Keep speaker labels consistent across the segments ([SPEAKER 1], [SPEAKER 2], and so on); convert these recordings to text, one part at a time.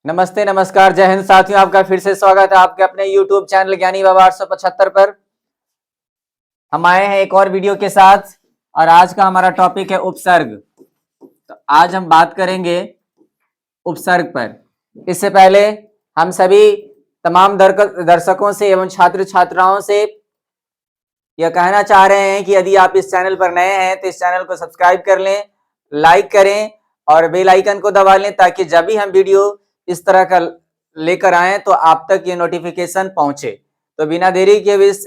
[SPEAKER 1] नमस्ते नमस्कार जय हिंद साथियों, आपका फिर से स्वागत है आपके अपने YouTube चैनल ज्ञानी बाबा 875 पर। हम आए हैं एक और वीडियो के साथ और आज का हमारा टॉपिक है उपसर्ग। तो आज हम बात करेंगे उपसर्ग पर। इससे पहले हम सभी तमाम दर्शकों से एवं छात्र छात्राओं से यह कहना चाह रहे हैं कि यदि आप इस चैनल पर नए हैं तो इस चैनल को सब्सक्राइब कर लें, लाइक करें और बेल आइकन को दबा लें ताकि जब भी हम वीडियो इस तरह का लेकर आए तो आप तक ये नोटिफिकेशन पहुंचे। तो बिना देरी के इस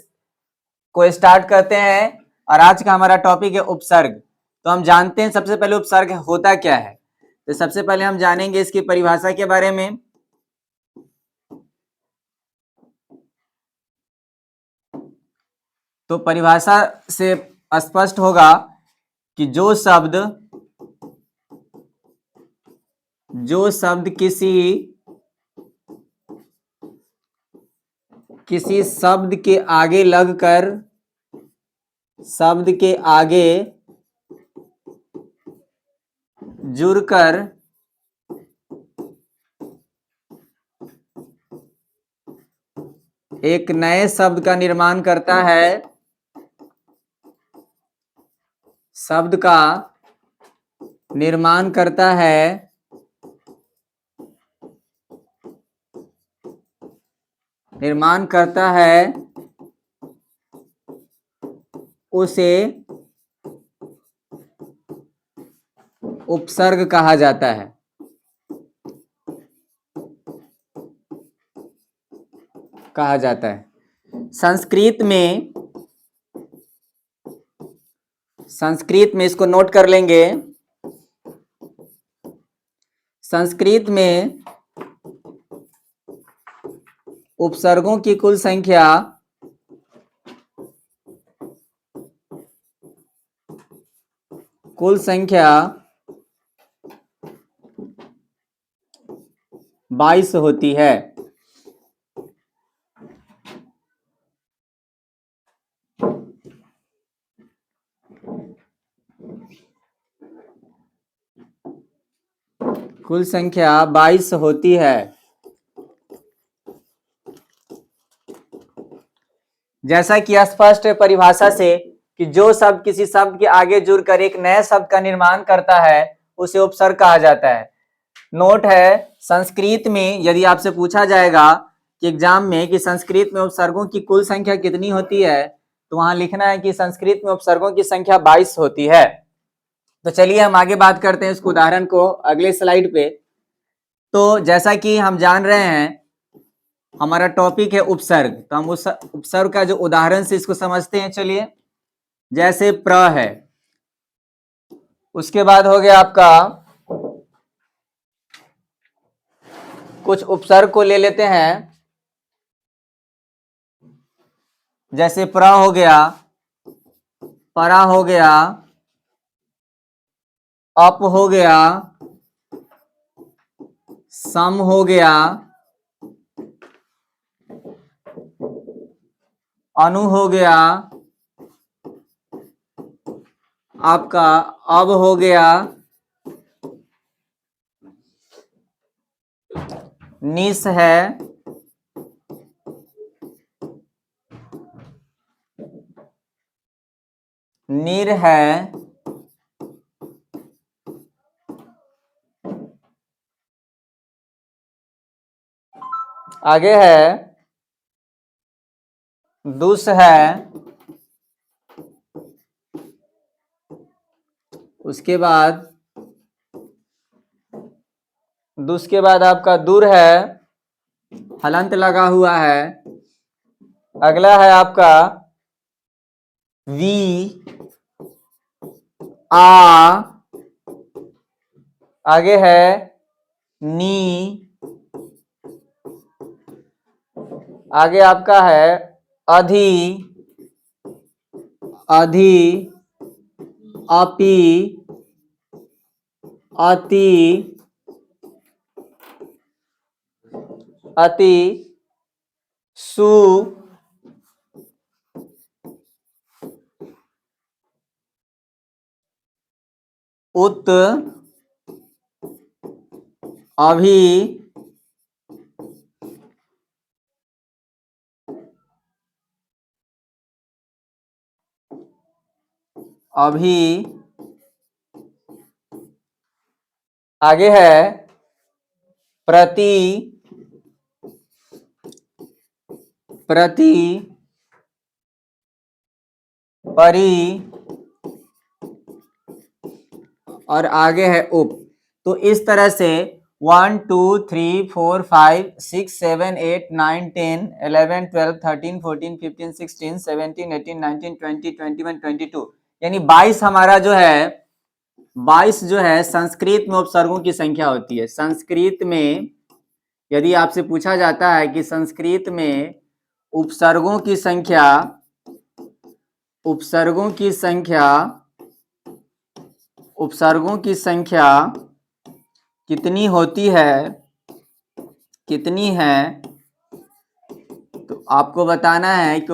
[SPEAKER 1] को स्टार्ट करते हैं और आज का हमारा टॉपिक है उपसर्ग। तो हम जानते हैं सबसे पहले उपसर्ग होता क्या है। तो सबसे पहले हम जानेंगे इसकी परिभाषा के बारे में। तो परिभाषा से स्पष्ट होगा कि जो शब्द किसी शब्द के आगे लगकर शब्द के आगे जुड़कर एक नए शब्द का निर्माण करता है, शब्द का निर्माण करता है, उसे उपसर्ग कहा जाता है। संस्कृत में इसको नोट कर लेंगे। संस्कृत में उपसर्गों की कुल संख्या 22 होती है। कुल संख्या 22 होती है। जैसा कि स्पष्ट है परिभाषा से कि जो शब्द किसी शब्द के आगे जुड़कर एक नए शब्द का निर्माण करता है उसे उपसर्ग कहा जाता है। नोट है, संस्कृत में यदि आपसे पूछा जाएगा कि एग्जाम में कि संस्कृत में उपसर्गों की कुल संख्या कितनी होती है तो वहां लिखना है कि संस्कृत में उपसर्गों की संख्या 22 होती है। तो चलिए हम आगे बात करते हैं इसको उदाहरण को अगले स्लाइड पे। तो जैसा कि हम जान रहे हैं हमारा टॉपिक है उपसर्ग, तो हम उस उपसर्ग का जो उदाहरण से इसको समझते हैं। चलिए, जैसे प्र है, उसके बाद हो गया आपका कुछ उपसर्ग को ले लेते हैं। जैसे प्र हो गया, परा हो गया, अप हो गया, सम हो गया, अनु हो गया, आपका अब हो गया, निस है, निर है, आगे है दुस है, उसके बाद दुस के बाद आपका दूर है, हलंत लगा हुआ है। अगला है आपका वी, आ, आगे है नी, आगे आपका है अधि, अधि, अपि, अति, अति, सु, उत, अभि, अभी आगे है प्रति परि और आगे है उप। तो इस तरह से 1 2 3 4 5 6 7 8 9 10 11 12 13 14 15 16 17 18 19 20 21 22 यानी 22 हमारा जो है 22 जो है संस्कृत में उपसर्गों की संख्या होती है। संस्कृत में यदि आपसे पूछा जाता है कि संस्कृत में उपसर्गों की संख्या कितनी होती है, तो आपको बताना है कि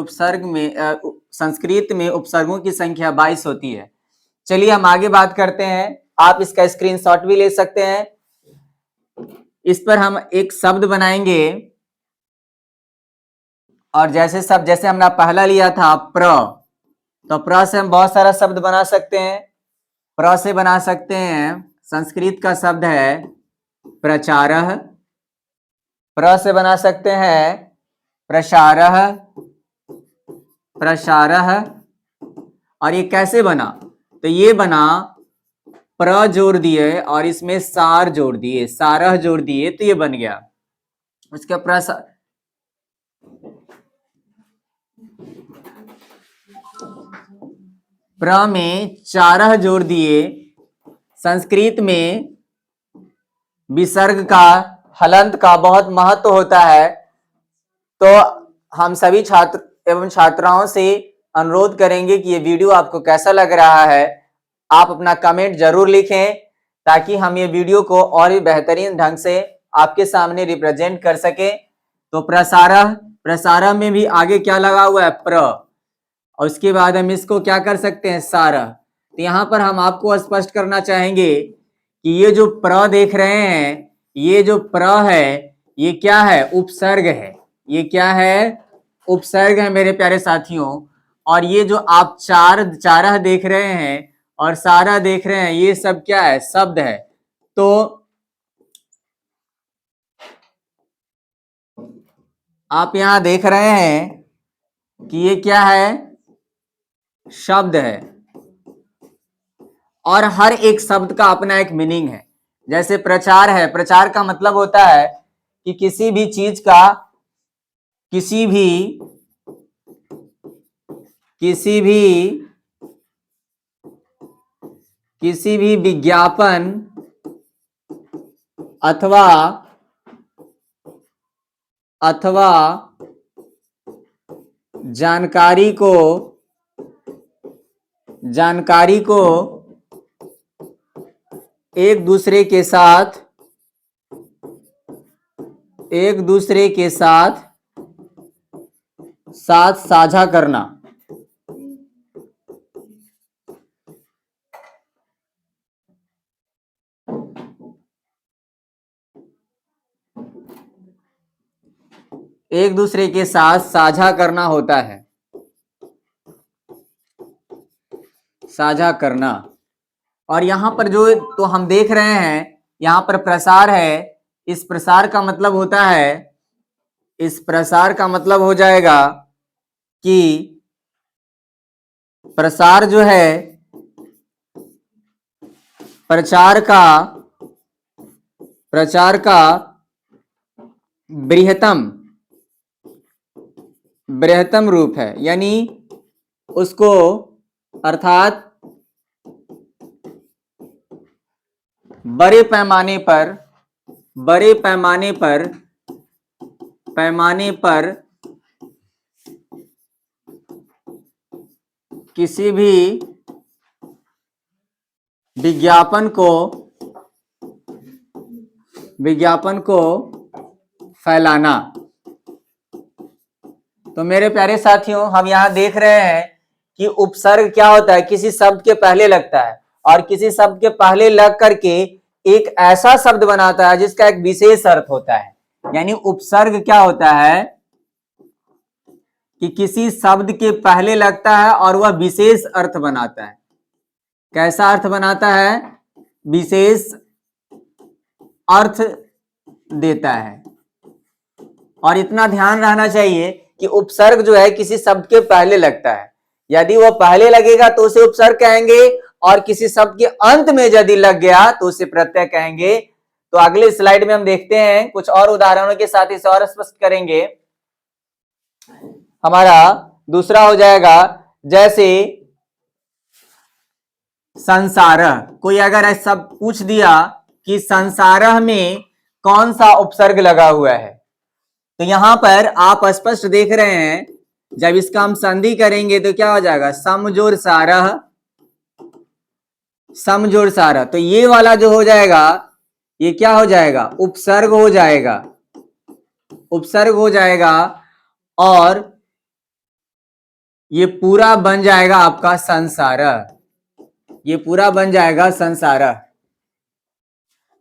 [SPEAKER 1] संस्कृत में उपसर्गों की संख्या 22 होती है। चलिए हम आगे बात करते हैं। आप इसका स्क्रीनशॉट भी ले सकते हैं। इस पर हम एक शब्द बनाएंगे और जैसे हमने पहला लिया था प्र, तो प्र से हम बहुत सारा शब्द बना सकते हैं। प्र से बना सकते हैं, संस्कृत का शब्द है प्रचारः। प्र से बना सकते हैं प्रसारः। और ये कैसे बना? तो ये बना प्र जोड़ दिए और इसमें सार जोड़ दिए, सारह जोड़ दिए, तो ये बन गया उसका प्रसार। प्र में चारह जोड़ दिए। संस्कृत में विसर्ग का, हलंत का बहुत महत्व होता है। तो हम सभी छात्र एवं छात्राओं से अनुरोध करेंगे कि ये वीडियो आपको कैसा लग रहा है। आप अपना कमेंट जरूर लिखें ताकि हम ये वीडियो को और भी बेहतरीन ढंग से आपके सामने रिप्रेजेंट कर सके। तो प्रसारह में भी आगे क्या लगा हुआ है? प्र, और उसके बाद हम इसको क्या कर सकते हैं? सारह। तो यहाँ पर हम आपको स्पष्ट करना चाहेंगे कि ये जो प्र देख रहे हैं, ये जो प्र है, ये क्या है? उपसर्ग है। ये क्या है? उपसर्ग है मेरे प्यारे साथियों। और ये जो आप चारह देख रहे हैं और सारा देख रहे हैं, ये सब क्या है? शब्द है। तो आप यहां देख रहे हैं कि ये क्या है? शब्द है। और हर एक शब्द का अपना एक मीनिंग है। जैसे प्रचार है, प्रचार का मतलब होता है कि किसी भी चीज का, किसी भी विज्ञापन अथवा जानकारी को एक दूसरे के साथ साझा करना। एक दूसरे के साथ साझा करना होता है, साझा करना। और यहां पर जो तो हम देख रहे हैं, यहां पर प्रसार है। इस प्रसार का मतलब होता है, इस प्रसार का मतलब हो जाएगा कि प्रसार जो है प्रचार का बृहत्तम रूप है। यानी उसको, अर्थात बड़े पैमाने पर किसी भी विज्ञापन को फैलाना। तो मेरे प्यारे साथियों, हम यहां देख रहे हैं कि उपसर्ग क्या होता है? किसी शब्द के पहले लगता है और किसी शब्द के पहले लग करके एक ऐसा शब्द बनाता है जिसका एक विशेष अर्थ होता है। यानी उपसर्ग क्या होता है कि किसी शब्द के पहले लगता है और वह विशेष अर्थ बनाता है। कैसा अर्थ बनाता है? विशेष अर्थ देता है। और इतना ध्यान रहना चाहिए कि उपसर्ग जो है किसी शब्द के पहले लगता है। यदि वो पहले लगेगा तो उसे उपसर्ग कहेंगे, और किसी शब्द के अंत में यदि लग गया तो उसे प्रत्यय कहेंगे। तो अगले स्लाइड में हम देखते हैं, कुछ और उदाहरणों के साथ इसे और स्पष्ट करेंगे। हमारा दूसरा हो जाएगा, जैसे संसारः। कोई अगर ऐसा पूछ दिया कि संसारः में कौन सा उपसर्ग लगा हुआ है, तो यहां पर आप स्पष्ट देख रहे हैं, जब इसका हम संधि करेंगे तो क्या हो जाएगा? समजोर सारः, समजोर सारः। तो ये वाला जो हो जाएगा, ये क्या हो जाएगा? उपसर्ग हो जाएगा, उपसर्ग हो जाएगा, और ये पूरा बन जाएगा आपका संसारः, ये पूरा बन जाएगा संसारः।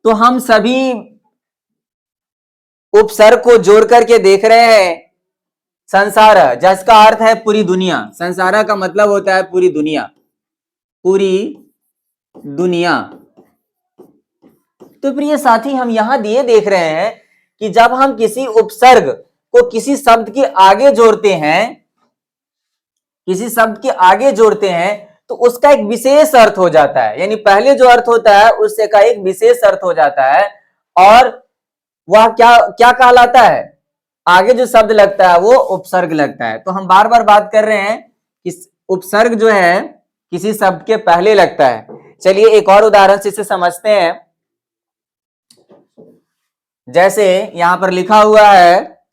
[SPEAKER 1] तो हम सभी उपसर्ग को जोड़ करके देख रहे हैं संसारः, जिसका अर्थ है पूरी दुनिया। संसारः का मतलब होता है पूरी दुनिया, पूरी दुनिया। तो प्रिय साथी, हम यहां ये देख रहे हैं कि जब हम किसी उपसर्ग को किसी शब्द के आगे जोड़ते हैं, किसी शब्द के आगे जोड़ते हैं, तो उसका एक विशेष अर्थ हो जाता है। यानी पहले जो अर्थ होता है उससे का एक विशेष अर्थ हो जाता है, और वह क्या क्या कहलाता है? आगे जो शब्द लगता है वो उपसर्ग लगता है। तो हम बार बार बात कर रहे हैं कि उपसर्ग जो है किसी शब्द के पहले लगता है। चलिए एक और उदाहरण से इसे समझते हैं। जैसे यहां पर लिखा हुआ है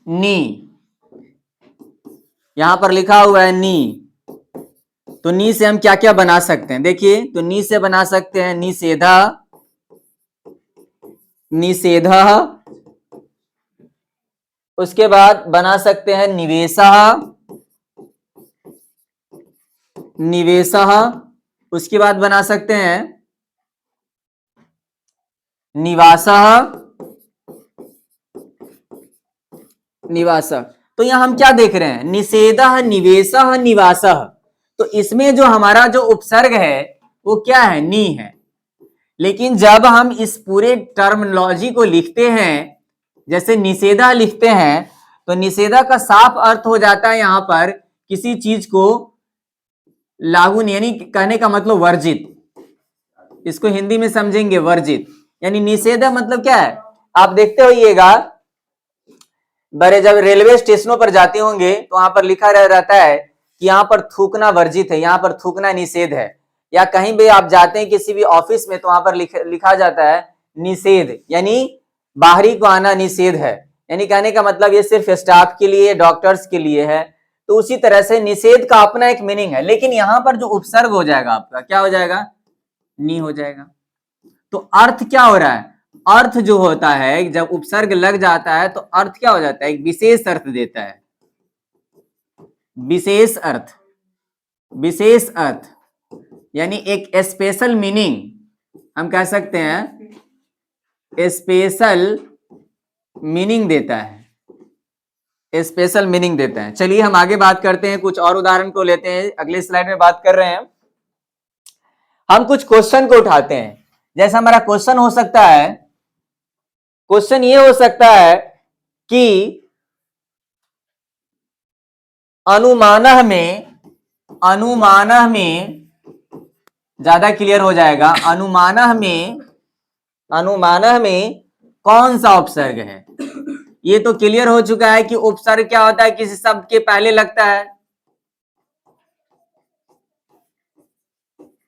[SPEAKER 1] नी, यहां पर लिखा हुआ है नी। तो नी से हम क्या क्या बना सकते हैं? देखिए, तो नी से बना सकते हैं निषेधा, निषेधः। उसके बाद बना सकते हैं निवेशः, निवेशः। उसके बाद बना सकते हैं निवासः, निवासः। तो यहां हम क्या देख रहे हैं? निषेधः, निवेशः, निवासः। तो इसमें जो हमारा जो उपसर्ग है वो क्या है? नी है। लेकिन जब हम इस पूरे टर्मिनोलॉजी को लिखते हैं, जैसे निषेधा लिखते हैं, तो निषेधा का साफ अर्थ हो जाता है यहां पर किसी चीज को लागू नहीं, यानी कहने का मतलब वर्जित। इसको हिंदी में समझेंगे वर्जित, यानी निषेधा मतलब क्या है? आप देखते होइएगा, बड़े जब रेलवे स्टेशनों पर जाते होंगे तो वहां पर लिखा रहता है कि यहाँ पर थूकना वर्जित है, यहाँ पर थूकना निषेध है। या कहीं भी आप जाते हैं किसी भी ऑफिस में तो वहां पर लिखा जाता है निषेध, यानी बाहरी को आना निषेध है। यानी कहने का मतलब ये सिर्फ स्टाफ के लिए, डॉक्टर्स के लिए है। तो उसी तरह से निषेध का अपना एक मीनिंग है, लेकिन यहां पर जो उपसर्ग हो जाएगा आपका क्या हो जाएगा? नी हो जाएगा। तो अर्थ क्या हो रहा है? अर्थ जो होता है जब उपसर्ग लग जाता है तो अर्थ क्या हो जाता है? एक विशेष अर्थ देता है, विशेष अर्थ, विशेष अर्थ, यानी एक स्पेशल मीनिंग हम कह सकते हैं, स्पेशल मीनिंग देता है, स्पेशल मीनिंग देता है। चलिए हम आगे बात करते हैं, कुछ और उदाहरण को लेते हैं। अगले स्लाइड में बात कर रहे हैं, हम कुछ क्वेश्चन को उठाते हैं। जैसा हमारा क्वेश्चन हो सकता है, क्वेश्चन ये हो सकता है कि अनुमानः में, अनुमानः में ज्यादा क्लियर हो जाएगा, अनुमानः में, अनुमानः में कौन सा उपसर्ग है? ये तो क्लियर हो चुका है कि उपसर्ग क्या होता है? किसी शब्द के पहले लगता है।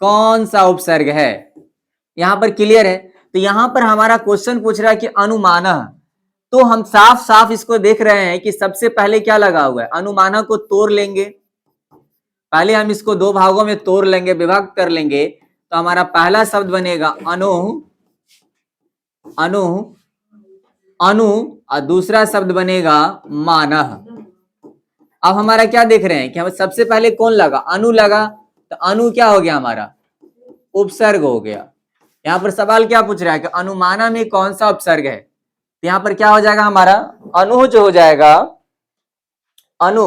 [SPEAKER 1] कौन सा उपसर्ग है? यहां पर क्लियर है। तो यहां पर हमारा क्वेश्चन पूछ रहा है कि अनुमानः, तो हम साफ साफ इसको देख रहे हैं कि सबसे पहले क्या लगा हुआ है? अनुमानः को तोड़ लेंगे, पहले हम इसको दो भागों में तोड़ लेंगे, विभाग कर लेंगे। तो हमारा पहला शब्द बनेगा अनु, अनु, अनु, और दूसरा शब्द बनेगा मानः। अब हमारा क्या देख रहे हैं कि हम सबसे पहले कौन लगा? अनु लगा। तो अनु क्या हो गया? हमारा उपसर्ग हो गया। यहां पर सवाल क्या पूछ रहा है कि अनुमानः में कौन सा उपसर्ग है? तो यहां पर क्या हो जाएगा? हमारा अनु जो हो जाएगा, अनु,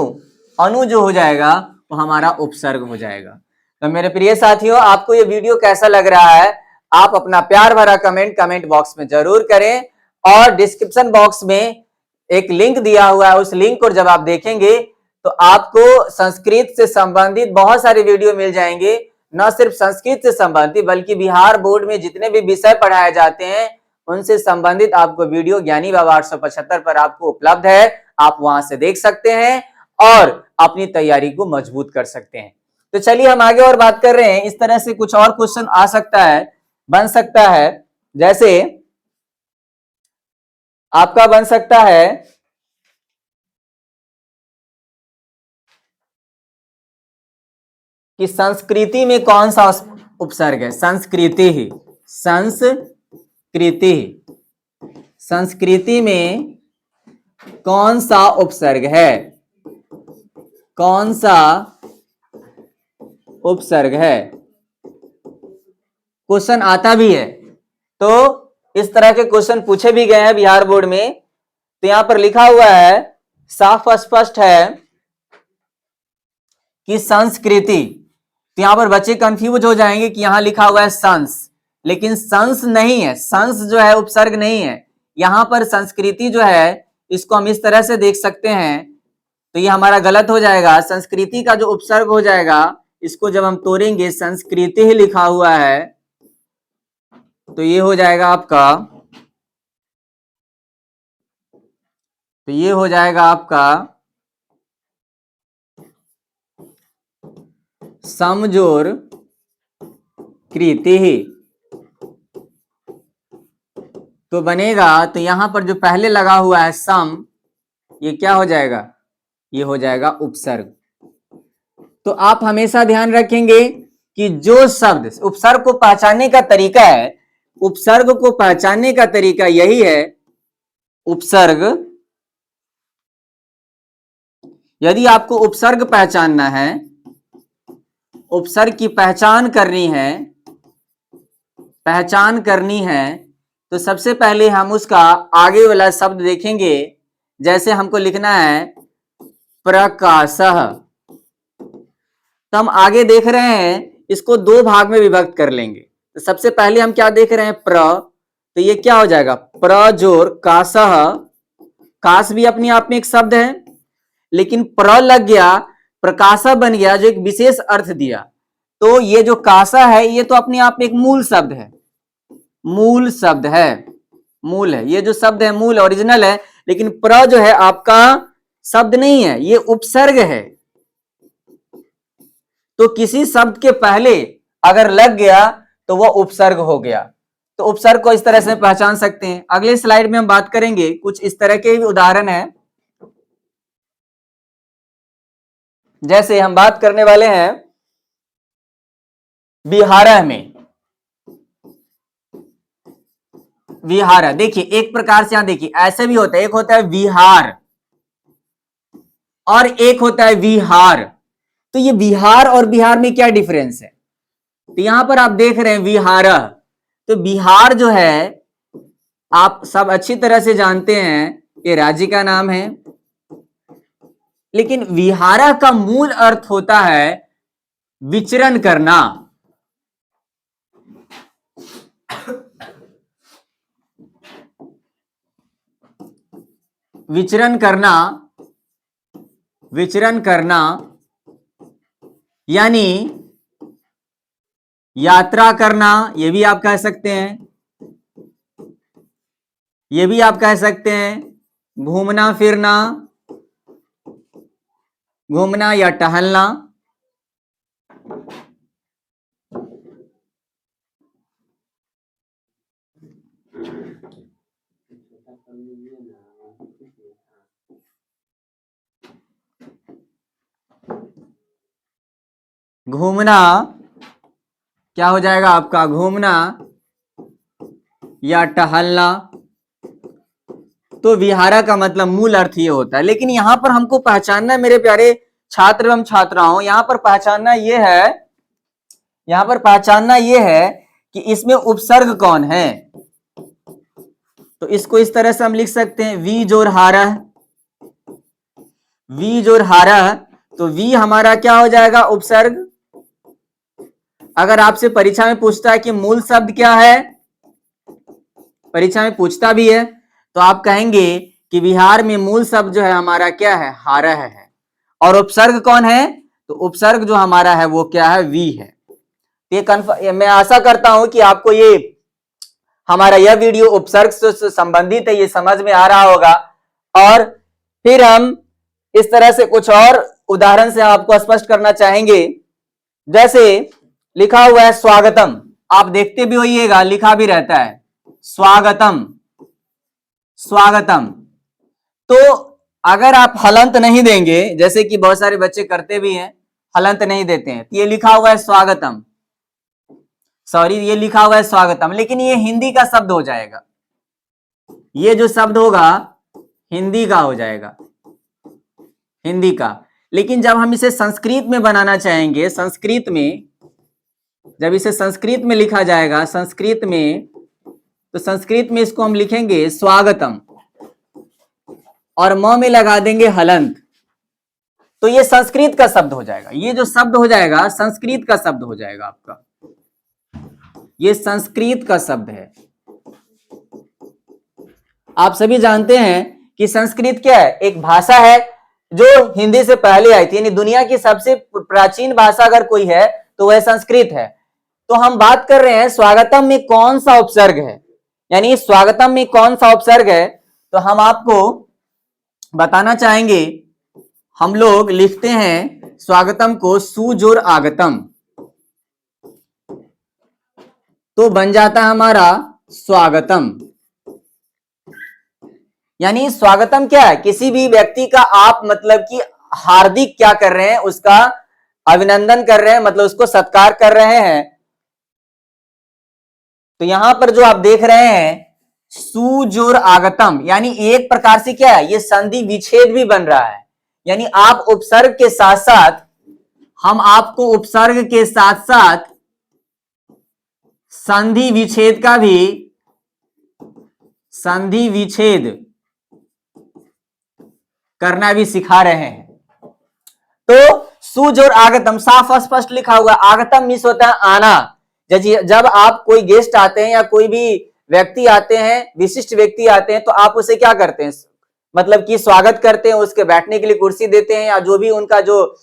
[SPEAKER 1] अनु जो हो जाएगा वो हमारा उपसर्ग हो जाएगा। तो मेरे प्रिय साथियों, आपको ये वीडियो कैसा लग रहा है? आप अपना प्यार भरा कमेंट बॉक्स में जरूर करें, और डिस्क्रिप्शन बॉक्स में एक लिंक दिया हुआ है, उस लिंक को जब आप देखेंगे तो आपको संस्कृत से संबंधित बहुत सारे वीडियो मिल जाएंगे। न सिर्फ संस्कृत से संबंधित बल्कि बिहार बोर्ड में जितने भी विषय पढ़ाए जाते हैं उनसे संबंधित आपको वीडियो ज्ञानी बाबा 875 पर आपको उपलब्ध है। आप वहां से देख सकते हैं और अपनी तैयारी को मजबूत कर सकते हैं। तो चलिए हम आगे और बात कर रहे हैं। इस तरह से कुछ और क्वेश्चन आ सकता है, बन सकता है, जैसे आपका बन सकता है कि संस्कृति में कौन सा उपसर्ग है? संस्कृति में कौन सा उपसर्ग है? कौन सा उपसर्ग है? क्वेश्चन आता भी है, तो इस तरह के क्वेश्चन पूछे भी गए हैं बिहार बोर्ड में। तो यहां पर लिखा हुआ है, साफ स्पष्ट है कि संस्कृति। तो यहां पर बच्चे कंफ्यूज हो जाएंगे कि यहां लिखा हुआ है संस, लेकिन संस नहीं है। संस जो है उपसर्ग नहीं है। यहां पर संस्कृति जो है इसको हम इस तरह से देख सकते हैं, तो ये हमारा गलत हो जाएगा। संस्कृति का जो उपसर्ग हो जाएगा, इसको जब हम तोड़ेंगे, संस्कृति ही लिखा हुआ है, तो ये हो जाएगा आपका, तो ये हो जाएगा आपका समजोर कृति ही। तो बनेगा, तो यहां पर जो पहले लगा हुआ है सम, ये क्या हो जाएगा? ये हो जाएगा उपसर्ग। तो आप हमेशा ध्यान रखेंगे कि जो शब्द उपसर्ग को पहचानने का तरीका है, उपसर्ग को पहचानने का तरीका यही है। उपसर्ग, यदि आपको उपसर्ग पहचानना है, उपसर्ग की पहचान करनी है, तो सबसे पहले हम उसका आगे वाला शब्द देखेंगे। जैसे हमको लिखना है प्रकाशः, तो हम आगे देख रहे हैं, इसको दो भाग में विभक्त कर लेंगे। तो सबसे पहले हम क्या देख रहे हैं? प्र, तो ये क्या हो जाएगा? प्रजोर कासः। कास भी अपने आप में एक शब्द है, लेकिन प्र लग गया, प्रकाशा बन गया, जो एक विशेष अर्थ दिया। तो ये जो कासा है, ये तो अपने आप में एक मूल शब्द है, मूल शब्द है, मूल है। ये जो शब्द है मूल ओरिजिनल है, लेकिन प्र जो है आपका शब्द नहीं है, ये उपसर्ग है। तो किसी शब्द के पहले अगर लग गया तो वह उपसर्ग हो गया। तो उपसर्ग को इस तरह से पहचान सकते हैं। अगले स्लाइड में हम बात करेंगे, कुछ इस तरह के उदाहरण है। जैसे हम बात करने वाले हैं विहारः में। विहार, देखिए एक प्रकार से यहां देखिए ऐसे भी होता है, एक होता है विहार और एक होता है विहार। तो ये विहार और बिहार में क्या डिफरेंस है? तो यहां पर आप देख रहे हैं विहारः, तो बिहार जो है आप सब अच्छी तरह से जानते हैं, ये राज्य का नाम है। लेकिन विहारः का मूल अर्थ होता है विचरण करना। विचरण करना यानी यात्रा करना, ये भी आप कह सकते हैं, ये भी आप कह सकते हैं, घूमना फिरना, घूमना या टहलना। घूमना क्या हो जाएगा आपका? घूमना या टहलना। तो विहारा का मतलब मूल अर्थ ये होता है। लेकिन यहां पर हमको पहचानना है मेरे प्यारे छात्र एवं छात्राओं, यहां पर पहचानना ये है कि इसमें उपसर्ग कौन है। तो इसको इस तरह से हम लिख सकते हैं, वी जोर हारः, वी जोर हारः। तो वी हमारा क्या हो जाएगा? उपसर्ग। अगर आपसे परीक्षा में पूछता है कि मूल शब्द क्या है, परीक्षा में पूछता भी है, तो आप कहेंगे कि बिहार में मूल शब्द जो है हमारा क्या है, हारह है। और उपसर्ग कौन है, तो उपसर्ग जो हमारा है वो क्या है, वी है। ये मैं आशा करता हूं कि आपको ये हमारा यह वीडियो उपसर्ग से संबंधित है, ये समझ में आ रहा होगा। और फिर हम इस तरह से कुछ और उदाहरण से आपको स्पष्ट करना चाहेंगे। जैसे लिखा हुआ है स्वागतम, आप देखते भी होइएगा, लिखा भी रहता है स्वागतम, स्वागतम। तो अगर आप हलंत नहीं देंगे, जैसे कि बहुत सारे बच्चे करते भी हैं, हलंत नहीं देते हैं, तो ये लिखा हुआ है स्वागतम, सॉरी ये लिखा हुआ है स्वागतम, लेकिन ये हिंदी का शब्द हो जाएगा, ये जो शब्द होगा हिंदी का हो जाएगा, हिंदी का। लेकिन जब हम इसे संस्कृत में बनाना चाहेंगे, संस्कृत में जब इसे संस्कृत में लिखा जाएगा, संस्कृत में, तो संस्कृत में इसको हम लिखेंगे स्वागतम और म में लगा देंगे हलंत, तो ये संस्कृत का शब्द हो जाएगा। ये जो शब्द हो जाएगा संस्कृत का शब्द हो जाएगा आपका, ये संस्कृत का शब्द है। आप सभी जानते हैं कि संस्कृत क्या है, एक भाषा है जो हिंदी से पहले आई थी, यानी दुनिया की सबसे प्राचीन भाषा अगर कोई है तो वह संस्कृत है। तो हम बात कर रहे हैं स्वागतम में कौन सा उपसर्ग है, यानी स्वागतम में कौन सा उपसर्ग है, तो हम आपको बताना चाहेंगे। हम लोग लिखते हैं स्वागतम को सुजोर आगतम, तो बन जाता है हमारा स्वागतम। यानी स्वागतम क्या है, किसी भी व्यक्ति का आप मतलब कि हार्दिक क्या कर रहे हैं, उसका अभिनंदन कर रहे हैं, मतलब उसको सत्कार कर रहे हैं। तो यहां पर जो आप देख रहे हैं सुजोर आगतम, यानी एक प्रकार से क्या है, ये संधि विच्छेद भी बन रहा है। यानी आप उपसर्ग के साथ साथ, हम आपको उपसर्ग के साथ साथ संधि विच्छेद का भी, संधि विच्छेद करना भी सिखा रहे हैं। तो सुजोर आगतम साफ स्पष्ट लिखा हुआ, आगतम मीन्स होता है आना। जब आप कोई गेस्ट आते हैं या कोई भी व्यक्ति आते हैं, विशिष्ट व्यक्ति आते हैं, तो आप उसे क्या करते हैं, मतलब कि स्वागत करते हैं, उसके बैठने के लिए कुर्सी देते हैं, या जो भी उनका जो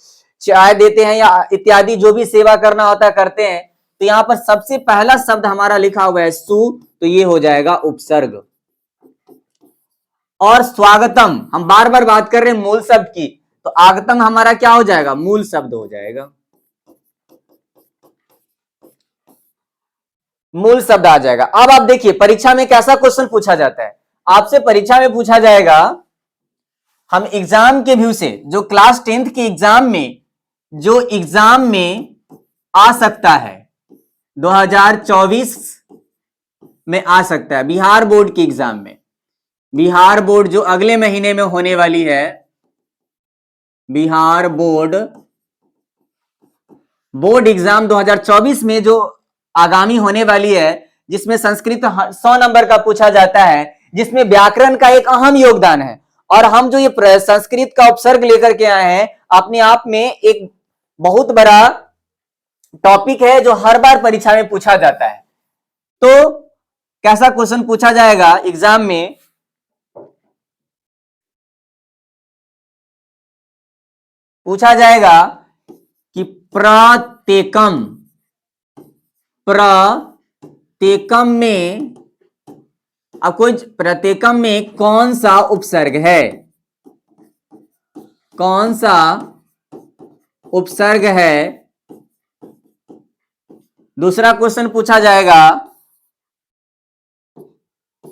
[SPEAKER 1] चाय देते हैं या इत्यादि जो भी सेवा करना होता है करते हैं। तो यहां पर सबसे पहला शब्द हमारा लिखा हुआ है सु, तो ये हो जाएगा उपसर्ग। और स्वागतम हम बार बार बात कर रहे हैं मूल शब्द की, तो आगतम हमारा क्या हो जाएगा, मूल शब्द हो जाएगा, मूल शब्द आ जाएगा। अब आप देखिए परीक्षा में कैसा क्वेश्चन पूछा जाता है, आपसे परीक्षा में पूछा जाएगा, हम एग्जाम के व्यू से, जो क्लास 10th के एग्जाम में, जो एग्जाम में आ सकता है 2024 में आ सकता है, बिहार बोर्ड के एग्जाम में, बिहार बोर्ड जो अगले महीने में होने वाली है, बिहार बोर्ड एग्जाम 2024 में जो आगामी होने वाली है, जिसमें संस्कृत 100 नंबर का पूछा जाता है, जिसमें व्याकरण का एक अहम योगदान है। और हम जो ये संस्कृत का उपसर्ग लेकर के आए हैं, अपने आप में एक बहुत बड़ा टॉपिक है जो हर बार परीक्षा में पूछा जाता है। तो कैसा क्वेश्चन पूछा जाएगा एग्जाम में, पूछा जाएगा कि प्रत्येकम, प्रत्येकम में, अब कोई प्रत्येकम में कौन सा उपसर्ग है, कौन सा उपसर्ग है। दूसरा क्वेश्चन पूछा जाएगा,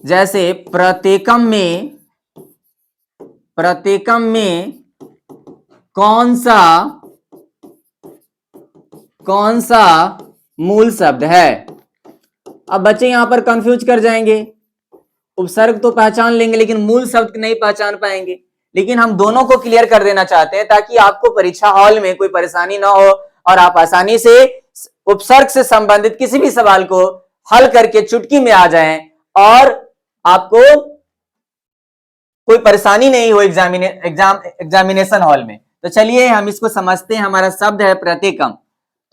[SPEAKER 1] जैसे प्रत्येकम में, प्रत्येकम में कौन सा मूल शब्द है। अब बच्चे यहां पर कंफ्यूज कर जाएंगे, उपसर्ग तो पहचान लेंगे लेकिन मूल शब्द नहीं पहचान पाएंगे। लेकिन हम दोनों को क्लियर कर देना चाहते हैं ताकि आपको परीक्षा हॉल में कोई परेशानी ना हो और आप आसानी से उपसर्ग से संबंधित किसी भी सवाल को हल करके चुटकी में आ जाएं और आपको कोई परेशानी नहीं हो एग्जामिनेशन हॉल में। तो चलिए हम इसको समझते हैं। हमारा शब्द है प्रत्येकम,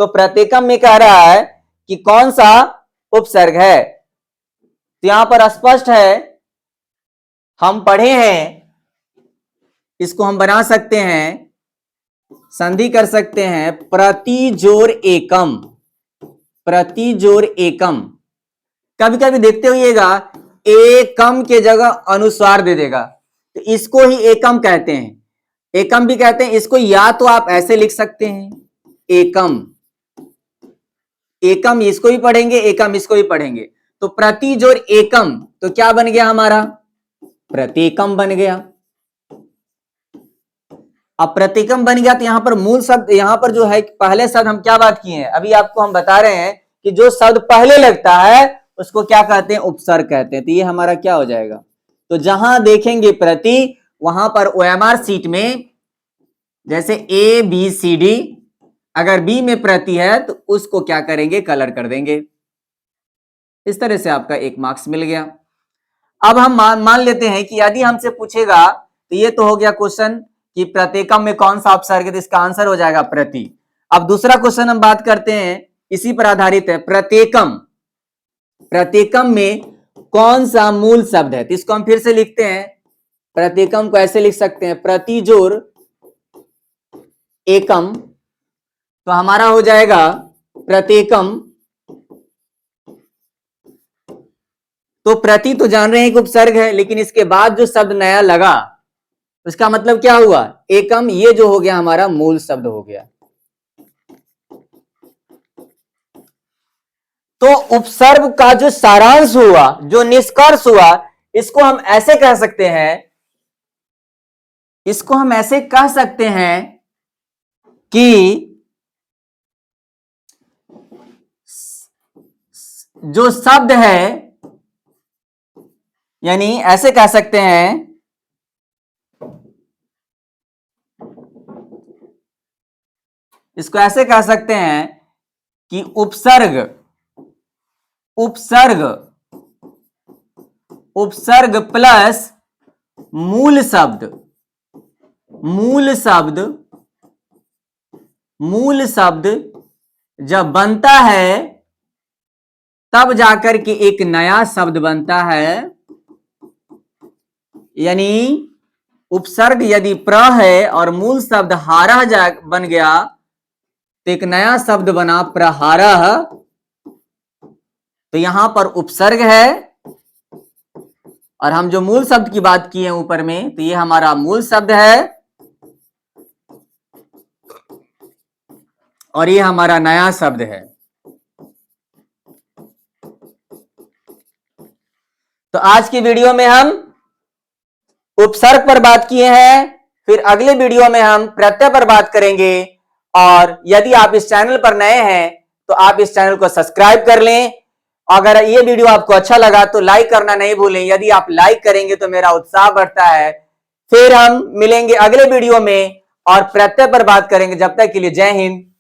[SPEAKER 1] तो प्रत्येकम में कह रहा है कि कौन सा उपसर्ग है। तो यहां पर स्पष्ट है, हम पढ़े हैं, इसको हम बना सकते हैं, संधि कर सकते हैं, प्रति जोर एकम, प्रति जोर एकम। कभी कभी देखते होइएगा एकम के जगह अनुस्वार दे देगा, तो इसको ही एकम कहते हैं, एकम भी कहते हैं। इसको या तो आप ऐसे लिख सकते हैं एकम, एकम इसको भी पढ़ेंगे, एकम इसको भी पढ़ेंगे। तो प्रति जोर एकम, तो क्या बन गया हमारा, प्रतीकम बन गया। अब प्रतीकम बन गया तो यहां पर मूल शब्द, यहां पर जो है पहले शब्द हम क्या बात किए हैं, अभी आपको हम बता रहे हैं कि जो शब्द पहले लगता है उसको क्या कहते हैं, उपसर्ग कहते हैं। तो ये हमारा क्या हो जाएगा, तो जहां देखेंगे प्रति, वहां पर ओएमआर सीट में जैसे ए बी सी डी, अगर बी में प्रति है तो उसको क्या करेंगे, कलर कर देंगे। इस तरह से आपका 1 मार्क्स मिल गया। अब हम मान लेते हैं कि यदि हमसे पूछेगा, तो ये तो हो गया क्वेश्चन कि प्रत्येकम में कौन सा उपसर्ग है, तो इसका आंसर हो जाएगा प्रति। अब दूसरा क्वेश्चन हम बात करते हैं, इसी पर आधारित है, प्रत्येकम, प्रत्येकम में कौन सा मूल शब्द है। तो इसको हम फिर से लिखते हैं, प्रत्येकम को ऐसे लिख सकते हैं, प्रति जोर एकम, तो हमारा हो जाएगा प्रत्येकम। तो प्रति तो जान रहे हैं कि उपसर्ग है, लेकिन इसके बाद जो शब्द नया लगा उसका मतलब क्या हुआ, एकम। ये जो हो गया हमारा मूल शब्द हो गया। तो उपसर्ग का जो सारांश हुआ, जो निष्कर्ष हुआ, इसको हम ऐसे कह सकते हैं, इसको हम ऐसे कह सकते हैं कि जो शब्द है, यानी ऐसे कह सकते हैं, इसको ऐसे कह सकते हैं कि उपसर्ग, उपसर्ग, उपसर्ग प्लस मूल शब्द, मूल शब्द, मूल शब्द जब बनता है तब जाकर के एक नया शब्द बनता है। यानी उपसर्ग यदि प्र है और मूल शब्द हारह बन गया तो एक नया शब्द बना प्रहारह। तो यहां पर उपसर्ग है और हम जो मूल शब्द की बात किए हैं ऊपर में, तो ये हमारा मूल शब्द है और ये हमारा नया शब्द है। तो आज की वीडियो में हम उपसर्ग पर बात किए हैं, फिर अगले वीडियो में हम प्रत्यय पर बात करेंगे। और यदि आप इस चैनल पर नए हैं तो आप इस चैनल को सब्सक्राइब कर लें। अगर ये वीडियो आपको अच्छा लगा तो लाइक करना नहीं भूलें। यदि आप लाइक करेंगे तो मेरा उत्साह बढ़ता है। फिर हम मिलेंगे अगले वीडियो में और प्रत्यय पर बात करेंगे। जब तक के लिए जय हिंद,